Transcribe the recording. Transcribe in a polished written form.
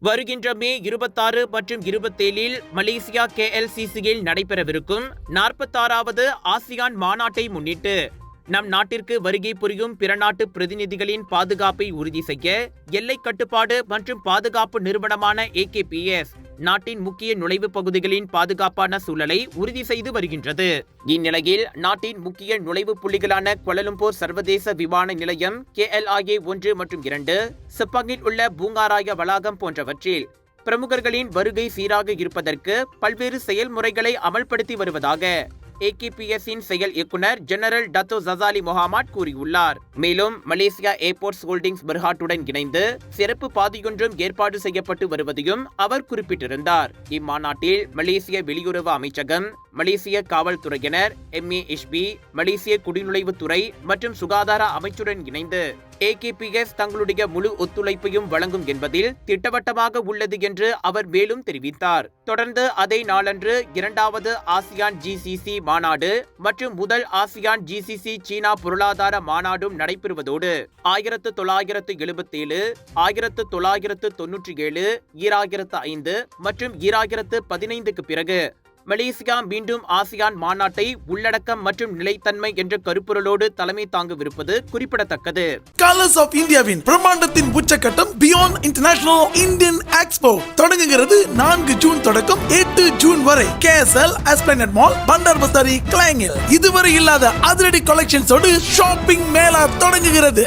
வருகின்ற மே 26 மற்றும் 27 மலேசியா KLCCயில் நடைபெறவிருக்கும் 46வது ஆசியான் மாநாட்டை முன்னிட்டு நம் நாட்டிற்கு வருகை புரியும் பிற நாட்டு பிரதிநிதிகளின் பாதுகாப்பை உறுதி செய்ய எல்லை கட்டுப்பாடு மற்றும் பாதுகாப்பு நிறுவனமான AKPS நாட்டின் முக்கிய நுழைவு பகுதிகளின் பாதுகாப்பான சூழலை உறுதி செய்து வருகின்றது. இந்நிலையில் நாட்டின் முக்கிய நுழைவு புள்ளிகளான கோலலம்பூர் சர்வதேச விமான நிலையம் KLIA 1 மற்றும் 2, செப்பாங்கில் உள்ள பூங்காராய வளாகம் போன்றவற்றில் பிரமுகர்களின் வருகை சீராக இருப்பதற்கு பல்வேறு செயல்முறைகளை அமல்படுத்தி வருவதாக AKPS-இன் செயல் இயக்குனர் ஜெனரல் டத்தோ ஜசாலி முஹம்மட் கூறியுள்ளார். மேலும் மலேசியா ஏர்போர்ட்ஸ் ஹோல்டிங்ஸ் பெர்ஹாட்டுடன் இணைந்து சிறப்பு பாதையொன்றும் ஏற்பாடு செய்யப்பட்டு வருவதையும் அவர் குறிப்பிட்டிருந்தார். இம்மாநாட்டில் மலேசிய வெளியுறவு அமைச்சகம், மலேசிய காவல்துறையினர், MAHB, மலேசிய குடிநுழைவுத்துறை மற்றும் சுகாதார அமைச்சுடன் இணைந்து AKPS தங்களுடைய முழு ஒத்துழைப்பையும் வழங்கும் என்பதில் திட்டவட்டமாக உள்ளது என்று அவர் மேலும் தெரிவித்தார். தொடர்ந்து அதே நாளன்று 2வது ஆசியான் GCC மாநாடு மற்றும் முதல் ஆசியான் GCC சீனா பொருளாதார மாநாடும் நடைபெறுவதோடு 1977, 1997, 2005 மற்றும் 2015க்கு பிறகு மலேசியா மீண்டும் ஆசியான் மாநாட்டை உள்ளடக்கம் மற்றும் நிலைத்தன்மை என்ற கருப்பொருளோடு தலைமை தாங்கவிருப்பது குறிப்பிடத்தக்கது. கலர்ஸ் ஆஃப் இந்தியாவின் பிரம்மாண்டத்தின் உச்சக்கட்டம் பியாண்ட் இன்டர்நேஷனல் இந்தியன் எக்ஸ்போ தொடங்குகிறது. 4 ஜூன் தொடக்கம் 8 ஜூன் வரை KSL எஸ்பிளனட் மால், பண்டார் பசாரி, கிளாங்கில் இதுவரை இல்லாத அதிரடி கலெக்ஷன்ஸோடு ஷாப்பிங் மேளா தொடங்குகிறது.